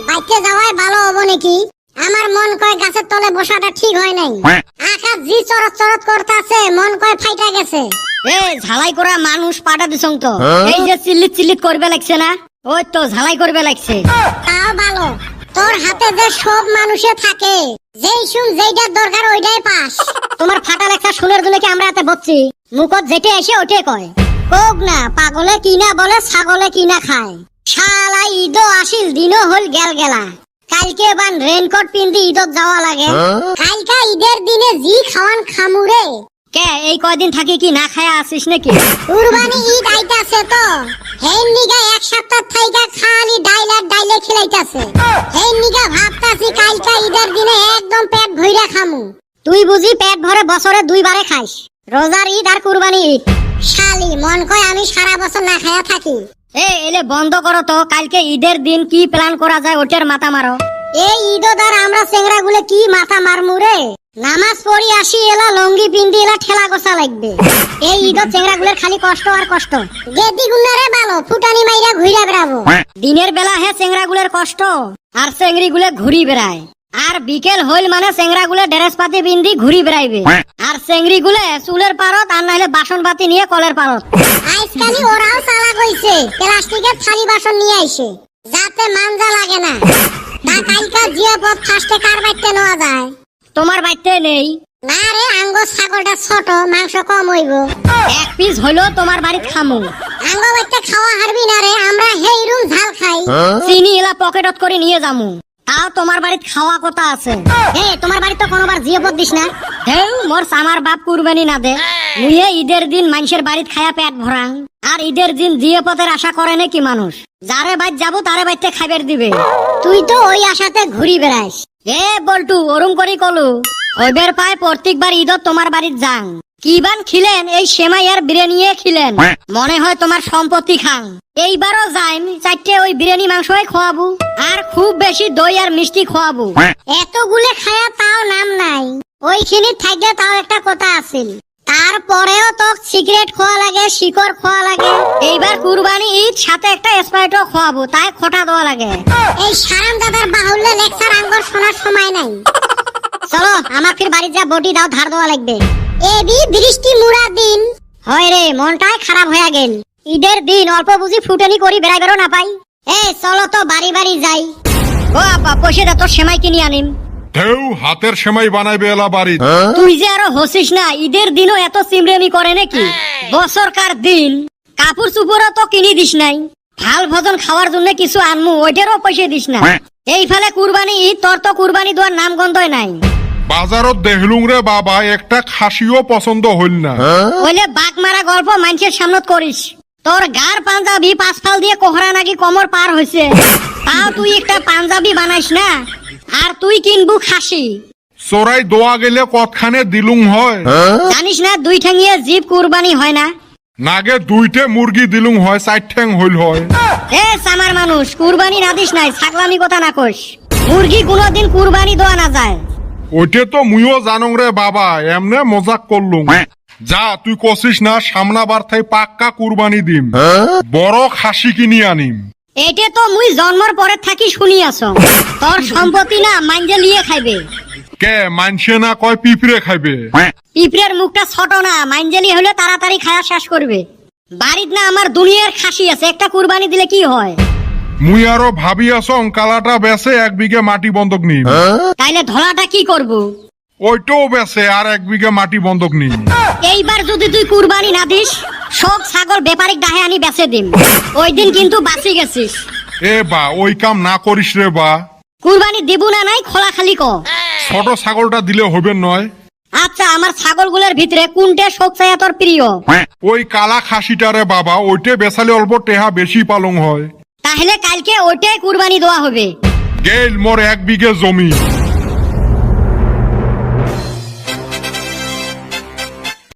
বাইতে যাওয়াই ভালো হবো নাকি? আমার মন কয় গাছের তলে বসাটা ঠিক হয় নাই। আকাশ জি চরত চরত করতেছে, মন কয় ফাইটা গেছে। এ ঝালাই করা মানুষ পাটা দিছং তো, এই যে চিল্লিত চিল্লিত করবে লাগছে না, ওই তো ঝালাই করবে লাগছে। তাও ভালো, তোর হাতে যে সব মানুষে থাকে, যেই শুন যেইটার দরকার ওইটাই পাস। তোমার ফাটা লেখা শুনের জন্য কি আমরা এত বলছি? মুখত যেটা এসে ওটাই কয়। কোক না পাগলে কিনা বলে, ছাগলে কিনা খায়। শালা ঈদও আসিল, দিনও হল গেল গেলা। কালকে বান রেনকোট পিন্দি ঈদত যাওয়া লাগে। কালকা ঈদের দিনে জি খাওয়ান খামুরে। কে এই কয়দিন থাকি কি না খায়া আসিস নাকি? কুরবানি ঈদ আইতাছে তো, হেই নিগা এক সপ্তাহ থাইকা খালি ডাইল আর ডাইলে খিলাইতাছে। হেই নিগা ভাবতাছি কালকা ঈদের দিনে একদম পেট ভইরা খামু। তুই বুঝি পেট ভরে বছরে দুইবারে খাইস, রোজার ঈদ আর কুরবানি ঈদ। শালি মন কয় আমি সারা বছর না খায়া থাকি। এলে বন্ধ করো তো, কালকে ঈদের দিন কি প্ল্যান করা যায় ওটার মাথা মারো। এই ঈদদার আমরা চেংরা গুলে কি মাথা মারমু রে? নামাজ পড়ি আসি এলা লঙ্গি পিন্দি এলা ঠেলা গোসা লাগবে। এই ঈদত চেংরা গুলের খালি কষ্ট আর কষ্ট। গেদি গুনারে ভালো ফুটানি মাইরা ঘুরে বেড়াবো। দিনের বেলা হে চেংরা গুলের কষ্ট, আর চেংড়ি গুলে ঘুরি বেড়ায়। আর বিকেল হইল মানে চেংরা গুলে ড্রেস পাতি পিন্দি ঘুরি বেড়াইবে। আর চেংড়ি গুলে চুলের পারত আর নাইলে বাসন পাতি নিয়ে কলের পারত। আজকালি ওরাও চালাক হইছে, প্লাস্টিকের থালি বাসন নিয়ে আইছে, যাতে মানজা লাগে না। তা কালকা জিয়াপদ ফার্স্টে কার বাইতে নেওয়া যায়? তোমার বাইতে নেই না রে, আঙ্গ ছাগলটা ছোট, মাংস কম হইব। এক পিস হইলো তোমার বাড়িত খামু। আঙ্গ বাইতে খাওয়া হারবি না রে, আমরা হেই রুম ঝাল খাই। চিনি এলা পকেটত করে নিয়ে যামু, তাও তোমার বাড়িত খাওয়া কথা আছে। তোমার বাড়ি তো কোনোবার জিয়াপদ দিস না। হেউ মোর আমার বাপ কুরবানি না দে। মুয়ে ঈদের দিন মানুষের বাড়িত খায়া পেট ভরাং, আর ঈদের দিন জিয়াপদের আশা করে নাকি মানুষ? যারে বাইত যাবো তারে বাইতে খাইবার দিবে। তুই তো ওই আশাতে ঘুরি বেড়াইস। বল্টু ওরম করি কলু, ওইবার পায় প্রত্যেকবার ঈদত তোমার বাড়িত যাং। কিবান খিলেন এই সেমাই আর বিরিয়ানি খিলেন, মনে হয় তোমার সম্পত্তি খাং। এইবারও যাইম, চারটে ওই বিরিয়ানি মাংসই খোয়াবো, আর খুব বেশি দই আর মিষ্টি খোয়াবো। এতগুলো খায়া তাও নাম নাই, ওইখানে থাকলে তাও একটা কথা আছিল। তারপরেও তো সিগারেট খোয়া লাগে, শিকড় খোয়া লাগে। এইবার কুরবানি ঈদ সাথে একটা স্প্রাইটও খোয়াবো, তাই খোটা দেওয়া লাগে। এই সারাম দাদার বাহুল্য লেকচার আঙ্গর শোনার সময় নাই। চলো আমার ফির বাড়ি যা বটি দাও, ধার দেওয়া লাগবে। এবি বৃষ্টি মুড়া দিন হয় রে, মনটাই খারাপ হয়ে গেল। ঈদের দিন অল্প বুঝি ফুটানি করি বেড়াই বেরো না পাই। চলো তো বাড়ি বাড়ি যাই। ও আপা পয়সা দে, তোর সেমাই কিনে আনিম। ঢেউ হাতের সেমাই বানাইবে এলা বাড়ি। তুই যে আরো হসিস না, ঈদের দিনও এত সিমরেমি করে নাকি? বছরকার দিন কাপড় চুপড়ও তো কিনি দিস নাই, ভাল ভোজন খাওয়ার জন্য কিছু আনমু, ওইটারও পয়সা দিস না। এই ফেলে কুরবানি ঈদ, তোর তো কুরবানি দেওয়ার নাম গন্ধই নাই। বাজারত দেখলুম রে বাবা, একটা খাসিও পছন্দ হইল না। হইলে বাঘ মারা গল্প মানুষের সামনে করিস। তোর গার পাঞ্জাবি 5 ফাল দিয়ে কোহরা নাকি কোমর পার হয়েছে, তাও তুই একটা পাঞ্জাবি বানাইস না, আর তুই কিনবু খাসি। চোরাই দোয়া গেলে কতখানে দিলুম হয়। জানিস না 2 ঠ্যাঙিয়ে জীব কুরবানি হয় না? নাগে 2টে মুরগি দিলুম হয়, 4 ঠ্যাং হইল হয়। সামার মানুষ কুরবানি না দিস নাই, ছাগলামি কথা না কইস। মুরগি কোনদিন কুরবানি দেওয়া না যায়। ওইটে তো মুইও জানুং রে বাবা, এমনে মজাক করলুম। যা তুই কছিস না, সামনাবার থাই পাক্কা কুরবানি দিম, বড় খাসি কিনি আনিম। এইটা তো মুই জন্মর পরে থাকি শুনি আছো। তোর সম্পত্তি না মাইনজে লিয়ে খাইবে। কে মানছে না কয় পিঁপড়ে খাইবে? পিঁপড়ের মুখটা ছোট না, মাইনজেলি হলে তাড়াতাড়ি খায়া শেষ করবে। বাড়িত না আমার দুনিয়ার খাসি আছে, একটা কুরবানি দিলে কি হয়? মুই আরো ভাবি আসং কালাটা বেচে 1 বিঘে মাটি বন্ধক নিম। তাইলে ধলাটা কি করব? ওইটাও বেচে আর 1 বিঘে মাটি বন্ধক নিম। এইবার যদি তুই কুরবানি না দিস, সব ছাগল ব্যাপারিক ডাহে আনি বেচে দিম। ওই দিন কিন্তু বাঁচি গেছিস। বা ওই কাম না করিস রে বা। কুরবানি দিব না নাই খোলা খালি ক। ছোট ছাগলটা দিলে হবে নয়? আচ্ছা আমার ছাগলগুলোর ভিতরে কোনটা সবচেয়ে তোর প্রিয়? ওই কালা খাসিটা রে বাবা, ওইটে বেচালে অল্প টেহা বেশি পালং হয়। তাহলে কালকে ওইটাই কুরবানি দেওয়া হবে। গেল মোর 1 বিঘে জমি।